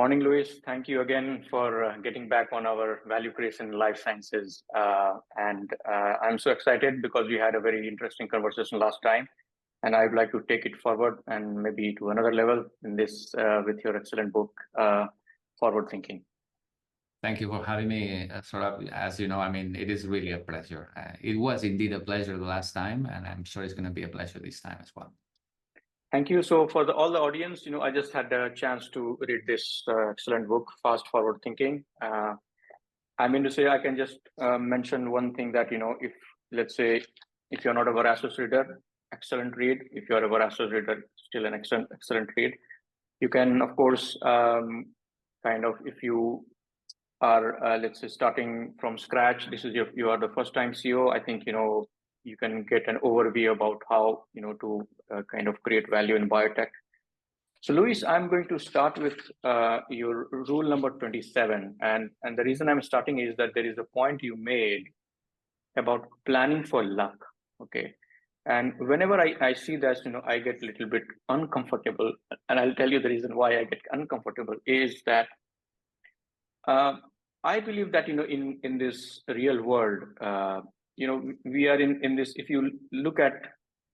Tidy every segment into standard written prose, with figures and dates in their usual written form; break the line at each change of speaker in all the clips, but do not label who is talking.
morning, Luis. Thank you again for getting back on our value creation in life sciences. I'm so excited because we had a very interesting conversation last time, and I'd like to take it forward and maybe to another level in this with your excellent book, Forward Thinking.
Thank you for having me, Saurabh. As you know, I mean, it is really a pleasure. It was indeed a pleasure the last time, and I'm sure it's going to be a pleasure this time as well.
Thank you. So for all the audience, I just had a chance to read this excellent book, Fast Forward Thinking. I mean to say, I can just mention one thing that, if let's say, if you're not a voracious reader, excellent read. If you're a voracious reader, still an excellent read. You can, of course, if you are, let's say, starting from scratch, you are the first time CEO, I think, you can get an overview about how, to kind of create value in biotech. So, Luis, I'm going to start with your rule number 27. And the reason I'm starting is that there is a point you made about planning for luck. Okay. And whenever I see that, I get a little bit uncomfortable. And I'll tell you the reason why I get uncomfortable is that I believe that, in this real world, we are in this, if you look at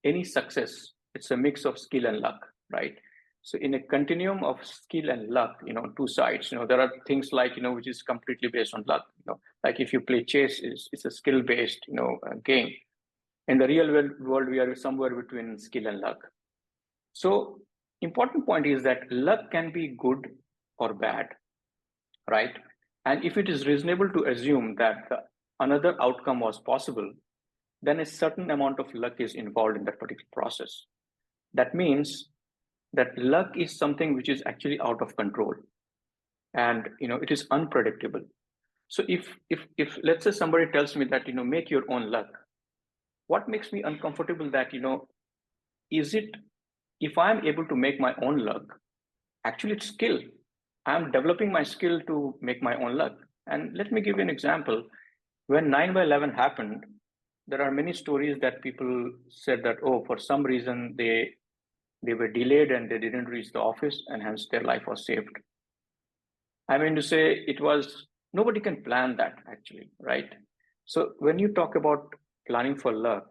any success, it's a mix of skill and luck, right? So in a continuum of skill and luck, two sides, there are things like, which is completely based on luck, like if you play chess, it's a skill-based, game. In the real world, we are somewhere between skill and luck. So important point is that luck can be good or bad, right? And if it is reasonable to assume that another outcome was possible, then a certain amount of luck is involved in that particular process. That means that luck is something which is actually out of control, and it is unpredictable. So if let's say somebody tells me that make your own luck, what makes me uncomfortable that is it, if I'm able to make my own luck, actually it's skill. I'm developing my skill to make my own luck. And let me give you an example. When 9/11 happened, there are many stories that people said that, oh, for some reason they were delayed and they didn't reach the office and hence their life was saved. I mean to say, nobody can plan that actually, right? So when you talk about planning for luck,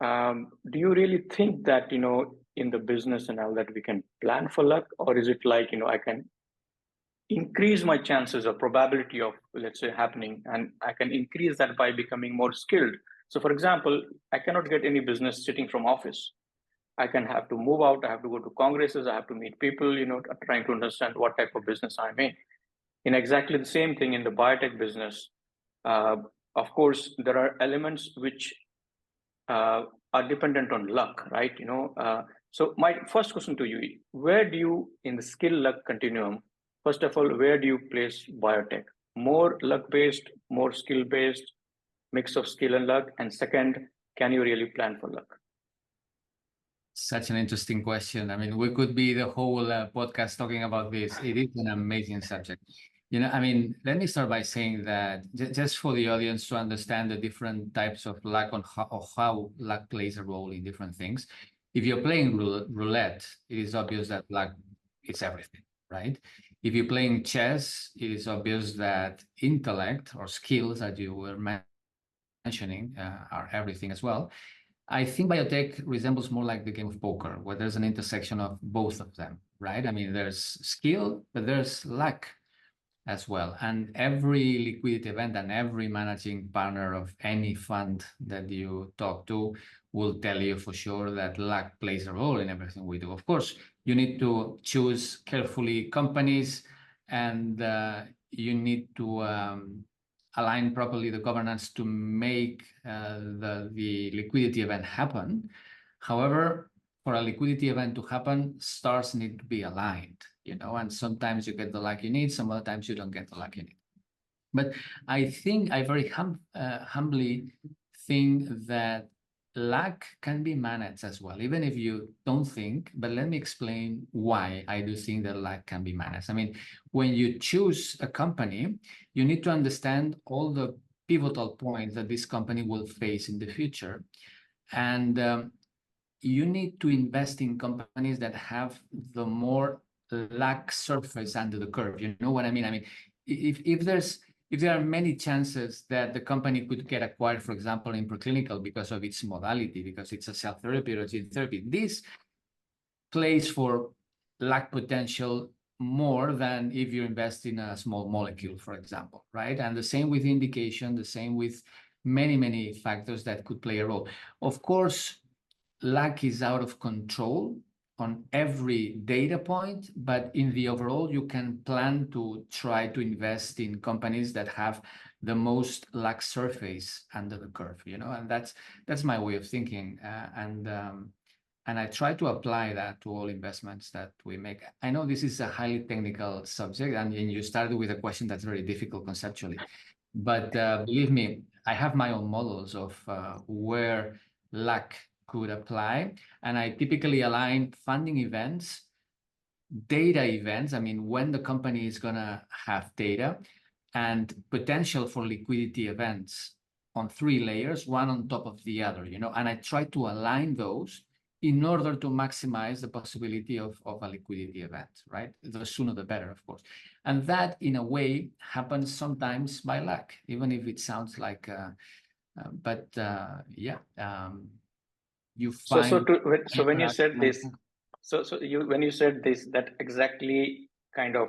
do you really think that, in the business and all that we can plan for luck? Or is it like, I can increase my chances of probability of, let's say, happening, and I can increase that by becoming more skilled? So for example, I cannot get any business sitting from office. I can have to move out, I have to go to congresses, I have to meet people, trying to understand what type of business I'm in. In exactly the same thing in the biotech business, of course, there are elements which are dependent on luck, right? So my first question to you, where do you, in the skill luck continuum, first of all, where do you place biotech? More luck-based, more skill-based, mix of skill and luck? And second, can you really plan for luck?
Such an interesting question. I mean, we could be the whole podcast talking about this. It is an amazing subject. I mean, let me start by saying that just for the audience to understand the different types of luck or how luck plays a role in different things. If you're playing roulette, it is obvious that luck is everything, right? If you're playing chess, it is obvious that intellect or skills that you were mentioning are everything as well. I think biotech resembles more like the game of poker, where there's an intersection of both of them, right? I mean, there's skill, but there's luck as well. And every liquidity event and every managing partner of any fund that you talk to will tell you for sure that luck plays a role in everything we do. Of course, you need to choose carefully companies, and you need to align properly the governance to make the liquidity event happen. However, for a liquidity event to happen, stars need to be aligned, and sometimes you get the luck you need, some other times you don't get the luck you need. But I think I very humbly think that luck can be managed as well, even if you don't think, but let me explain why I do think that luck can be managed. I mean, when you choose a company, you need to understand all the pivotal points that this company will face in the future. And you need to invest in companies that have the more luck surface under the curve. You know what I mean? I mean, if there are many chances that the company could get acquired, for example, in preclinical because of its modality, because it's a cell therapy or gene therapy, this plays for luck potential more than if you invest in a small molecule, for example, right? And the same with indication, the same with many factors that could play a role. Of course, luck is out of control on every data point, but in the overall, you can plan to try to invest in companies that have the most luck surface under the curve, you know, and that's my way of thinking. And I try to apply that to all investments that we make. I know this is a highly technical subject, and you started with a question that's very difficult conceptually. But believe me, I have my own models of where luck could apply. And I typically align funding events, data events, I mean, when the company is going to have data, and potential for liquidity events on 3 layers, one on top of the other, you know, and I try to align those in order to maximize the possibility of a liquidity event, right? The sooner the better, of course. And that, in a way, happens sometimes by luck, even if it sounds like, you find.
So when you said this, when you said this, that exactly kind of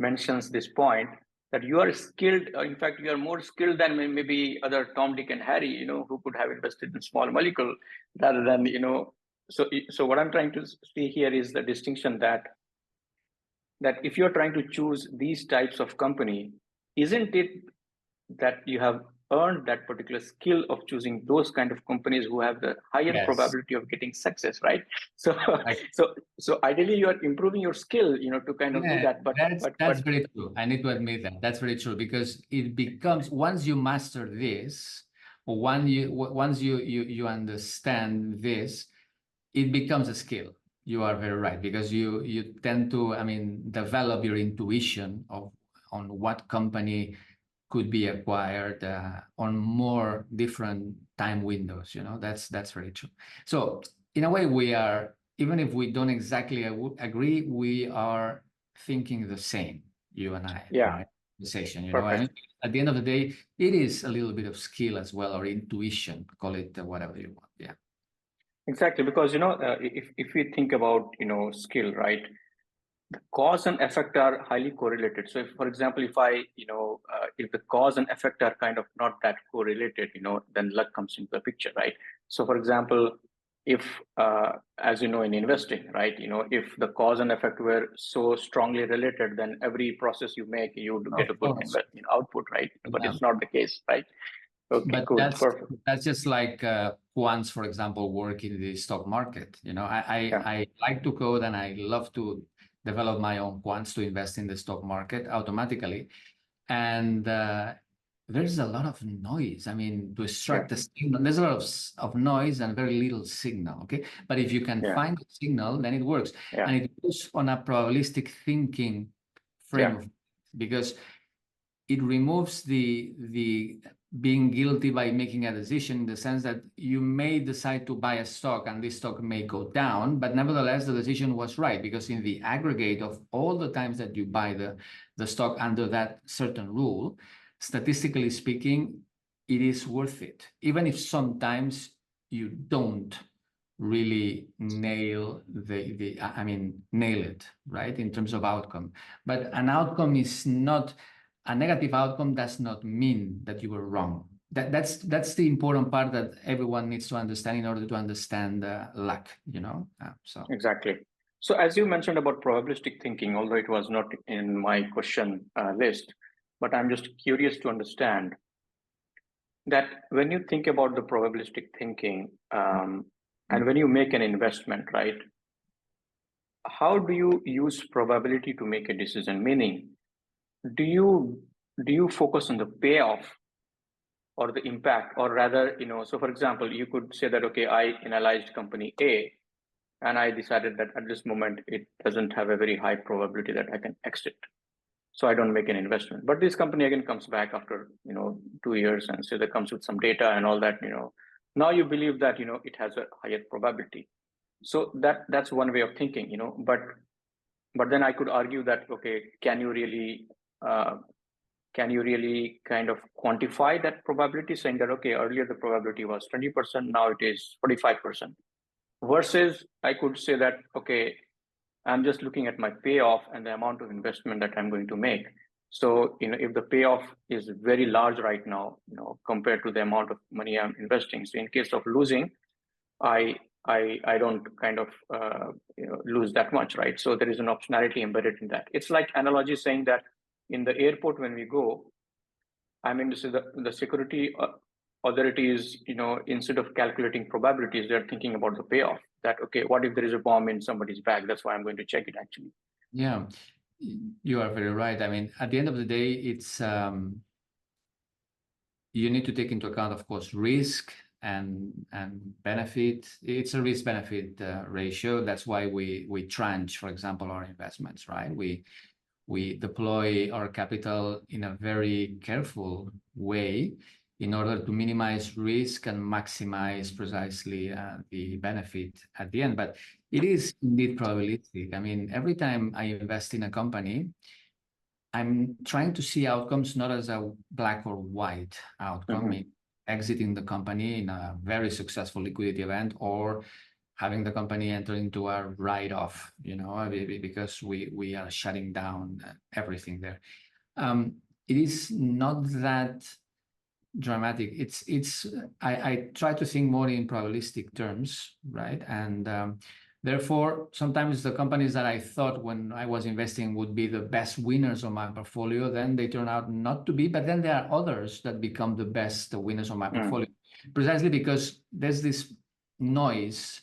mentions this point that you are skilled. In fact, you are more skilled than maybe other Tom, Dick, and Harry, you know, who could have invested in small molecule rather than, you know. So what I'm trying to see here is the distinction that if you're trying to choose these types of company, isn't it that you have earned that particular skill of choosing those kind of companies who have the higher probability of getting success, right? So so ideally you are improving your skill, you know, to kind of do that. But
that's very true. I need to admit that that's very true, because it becomes, once you master this, or once you understand this, it becomes a skill. You are very right, because you tend to, I mean, develop your intuition on what company could be acquired on more different time windows. You know, that's very true. So in a way, we are, even if we don't exactly agree, we are thinking the same, you and I.
Yeah.
Right? Conversation, you know, and at the end of the day, it is a little bit of skill as well, or intuition, call it whatever you want. Yeah.
Exactly, because, you know, if we think about, you know, skill, right? The cause and effect are highly correlated. So if, for example, if I, you know, if the cause and effect are kind of not that correlated, you know, then luck comes into the picture, right? So for example, if, as you know, in investing, right, you know, if the cause and effect were so strongly related, then every process you make, you would get a good output, right? But it's not the case, right? Okay,
but
cool, perfect.
That's just like quants, for example, work in the stock market. You know, I like to code, and I love to develop my own quants to invest in the stock market automatically. And there's a lot of noise. I mean, to extract the signal, there's a lot of noise and very little signal, okay? But if you can find the signal, then it works. And it goes on a probabilistic thinking frame of, because it removes the being guilty by making a decision, in the sense that you may decide to buy a stock and this stock may go down, but nevertheless, the decision was right, because in the aggregate of all the times that you buy the stock under that certain rule, statistically speaking, it is worth it, even if sometimes you don't really nail nail it, right, in terms of outcome. But an outcome is not, a negative outcome does not mean that you were wrong. That's the important part that everyone needs to understand in order to understand luck, you know. So
exactly. So as you mentioned about probabilistic thinking, although it was not in my question list, but I'm just curious to understand that when you think about the probabilistic thinking, and when you make an investment, right? How do you use probability to make a decision? Meaning, do you focus on the payoff or the impact, or rather, you know, so for example, you could say that, okay, I analyzed company A and I decided that at this moment it doesn't have a very high probability that I can exit, so I don't make an investment. But this company again comes back after, you know, 2 years and so that comes with some data and all that, you know. Now you believe that, you know, it has a higher probability. So that's one way of thinking, you know. But but then I could argue that, okay, can you really kind of quantify that probability, saying that, okay, earlier the probability was 20%, now it is 45%. Versus I could say that, okay, I'm just looking at my payoff and the amount of investment that I'm going to make. So, if the payoff is very large right now, compared to the amount of money I'm investing. So in case of losing, I don't kind of lose that much, right? So there is an optionality embedded in that. It's like analogy saying that in the airport when we go, I mean, this is the security authorities, instead of calculating probabilities, they're thinking about the payoff. That, okay, what if there is a bomb in somebody's bag? That's why I'm going to check it, actually.
Yeah, you are very right. I mean, at the end of the day, it's you need to take into account, of course, risk and benefit. It's a risk benefit ratio. That's why we tranche, for example, our investments, right? We deploy our capital in a very careful way in order to minimize risk and maximize precisely the benefit at the end. But it is indeed probabilistic. I mean, every time I invest in a company, I'm trying to see outcomes not as a black or white outcome, exiting the company in a very successful liquidity event, or having the company enter into a write-off, because we are shutting down everything there. It is not that dramatic. I try to think more in probabilistic terms, right? And therefore, sometimes the companies that I thought when I was investing would be the best winners of my portfolio, then they turn out not to be. But then there are others that become the best winners of my portfolio, precisely because there's this noise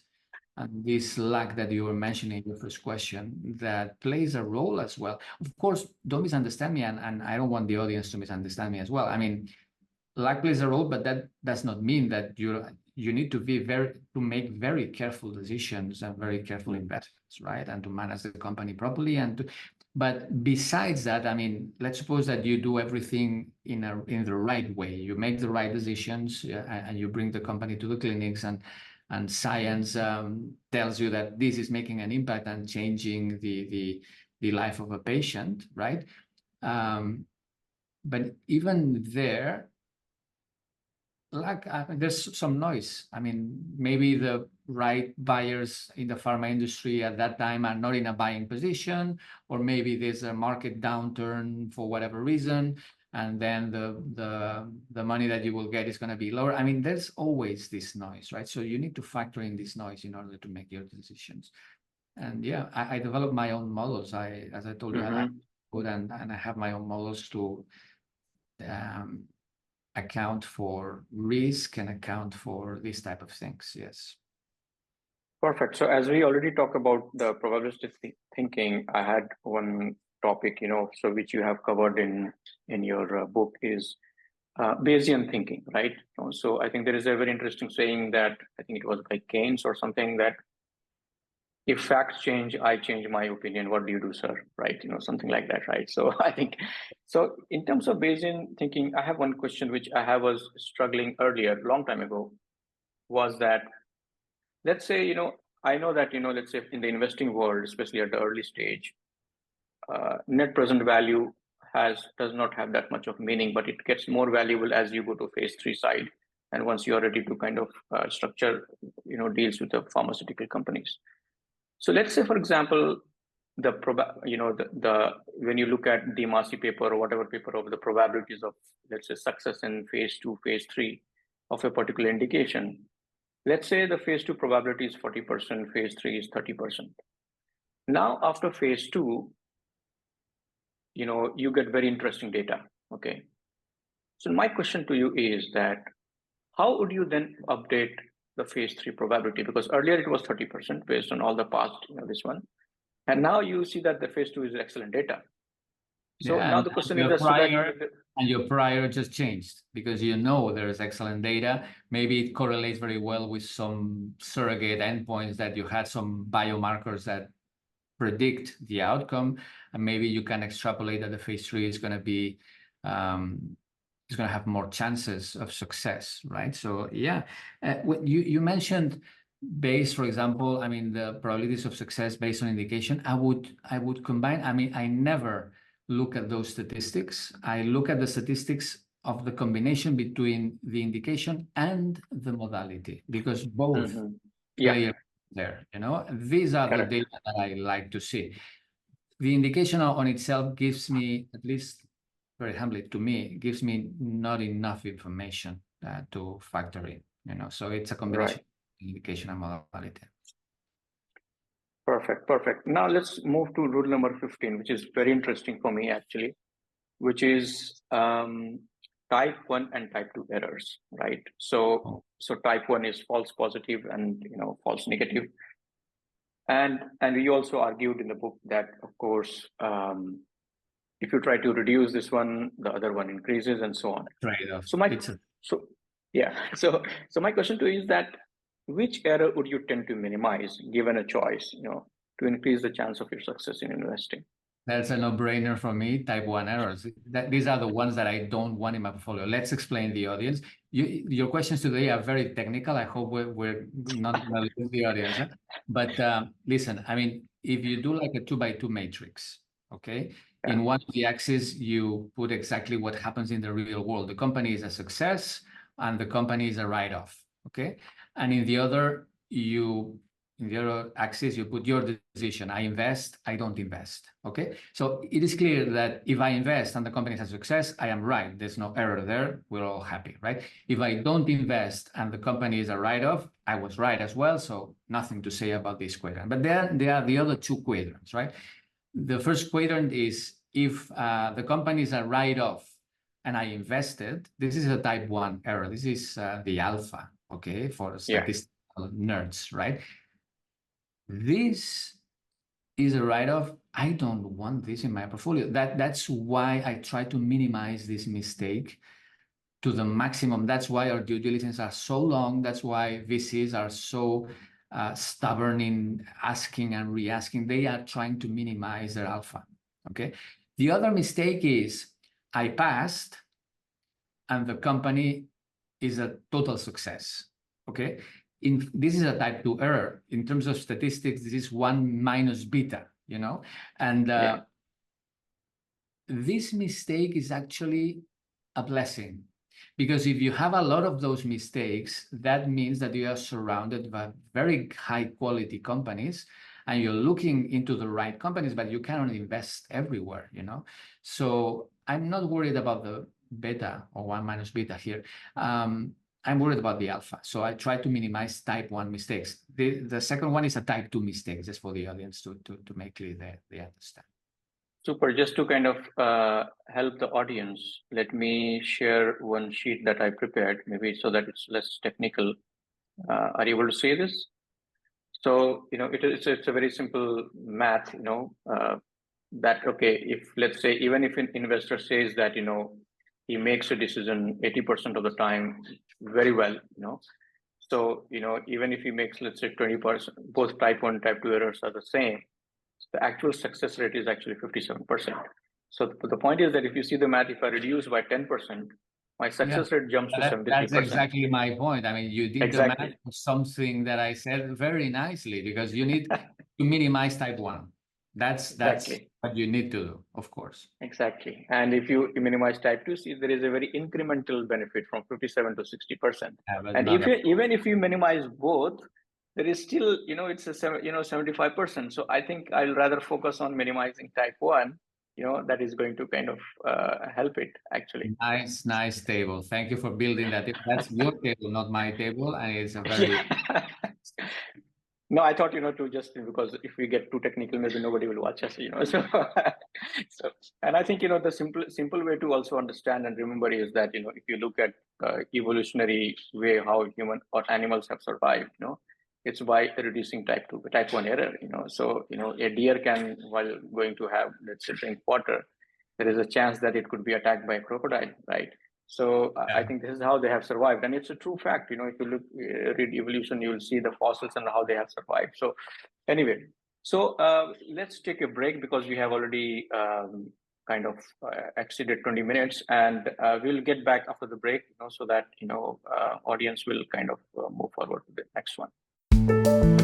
and this lack that you were mentioning in your first question that plays a role as well. Of course, don't misunderstand me, and I don't want the audience to misunderstand me as well. I mean, luck plays a role, but that does not mean that you need to make very careful decisions and very careful investments, right? And to manage the company properly. But besides that, I mean, let's suppose that you do everything in the right way. You make the right decisions, and you bring the company to the clinics, and science tells you that this is making an impact and changing the life of a patient, right? But even there, there's some noise. I mean, maybe the right buyers in the pharma industry at that time are not in a buying position, or maybe there's a market downturn for whatever reason, and then the money that you will get is going to be lower. I mean, there's always this noise, right? So you need to factor in this noise in order to make your decisions. And yeah, I develop my own models. As I told you, I code and I have my own models to account for risk and account for these type of things. Yes.
Perfect. So as we already talked about the probabilistic thinking, I had one topic, so which you have covered in your book is Bayesian thinking, right? So I think there is a very interesting saying that I think it was by Keynes or something, that if facts change, I change my opinion. What do you do, sir? Right? Something like that, right? So I think, so in terms of Bayesian thinking, I have one question which I was struggling earlier, long time ago, was that, let's say, I know that, let's say in the investing world, especially at the early stage, net present value does not have that much of meaning, but it gets more valuable as you go to phase 3 side. And once you are ready to kind of structure, deals with the pharmaceutical companies. So let's say, for example, when you look at the Massey paper or whatever paper of the probabilities of, let's say, success in phase 2, phase 3 of a particular indication, let's say the phase 2 probability is 40%, phase 3 is 30%. Now, after phase 2, you get very interesting data, okay? So my question to you is that, how would you then update the phase 3 probability? Because earlier it was 30% based on all the past, this one. And now you see that the phase 2 is excellent data. So now the question is,
and your prior just changed because there is excellent data. Maybe it correlates very well with some surrogate endpoints that you had, some biomarkers that predict the outcome, and maybe you can extrapolate that the phase 3 is going to be is going to have more chances of success, right? So yeah, you mentioned based, for example, I mean, the probabilities of success based on indication, I would combine, I mean, I never look at those statistics. I look at the statistics of the combination between the indication and the modality, because both
Yeah,
play there, you know. These are the
correct.
data that I like to see. The indication on itself gives me, at least very humbly to me, gives me not enough information to factor in, you know. So it's a combination
Right.
of indication and modality.
Perfect. Perfect. Now let's move to rule number 15, which is very interesting for me actually, which is type 1 and type 2 errors, right? So type 1 is false positive and false negative. And we also argued in the book that, of course, if you try to reduce this one, the other one increases and so on.
Trade-off.
So so my question to you is that which error would you tend to minimize given a choice, to increase the chance of your success in investing?
That's a no-brainer for me, type 1 errors. These are the ones that I don't want in my portfolio. Let's explain the audience. Your questions today are very technical. I hope we're not going to lose the audience. Huh? But listen, I mean, if you do like a 2x2 matrix, okay?
Yeah.
In one of the axes, you put exactly what happens in the real world. The company is a success and the company is a write-off, okay? And in the other axis, you put your decision. I invest, I don't invest, okay? So it is clear that if I invest and the company has success, I am right. There's no error there. We're all happy, right? If I don't invest and the company is a write-off, I was right as well, so nothing to say about this quadrant. But there are the other two quadrants, right? The first quadrant is if the company is a write-off and I invested, this is a type 1 error. This is the alpha, okay, for statistical nerds, right? This is a write-off. I don't want this in my portfolio. That's why I try to minimize this mistake to the maximum. That's why our due diligence are so long. That's why VCs are so stubborn in asking and re-asking. They are trying to minimize their alpha, okay? The other mistake is I passed and the company is a total success, okay? This is a type 2 error. In terms of statistics, this is 1 minus beta, you know? And this mistake is actually a blessing, because if you have a lot of those mistakes, that means that you are surrounded by very high quality companies and you're looking into the right companies, but you cannot invest everywhere, you know? So I'm not worried about the beta or 1 minus beta here. I'm worried about the alpha. So I try to minimize type 1 mistakes. The second one is a type 2 mistake, just for the audience to make clear that they understand.
Super. Just to kind of help the audience, let me share one sheet that I prepared, maybe so that it's less technical. Are you able to see this? So, it's a very simple math, that, okay, if let's say, even if an investor says that, he makes a decision 80% of the time very well, so, even if he makes, let's say 20%, both type 1 and type 2 errors are the same, the actual success rate is actually 57%. So the point is that if you see the math, if I reduce by 10%, my success rate jumps to 73%.
That's exactly my point. I mean, you did
exactly.
the math for something that I said very nicely, because you need to minimize type 1. That's
Exactly.
what you need to do, of course.
Exactly. And if you minimize type 2, see, there is a very incremental benefit from 57 to 60%. And even if you minimize both, there is still, it's a 75%. So I think I'll rather focus on minimizing type 1. That is going to kind of help it, actually.
Nice table. Thank you for building that. That's your table, not my table, and it's a very.
No, I thought, to just, because if we get too technical, maybe nobody will watch us, So, and I think, the simple way to also understand and remember is that, if you look at evolutionary way, how human or animals have survived, it's by reducing type 1 error, So, a deer can, while going to have, let's say, drink water, there is a chance that it could be attacked by a crocodile, right? So I think this is how they have survived, and it's a true fact. If you read evolution, you will see the fossils and how they have survived. So anyway, so let's take a break, because we have already kind of exceeded 20 minutes, and we'll get back after the break, so that audience will kind of move forward to the next one.
much.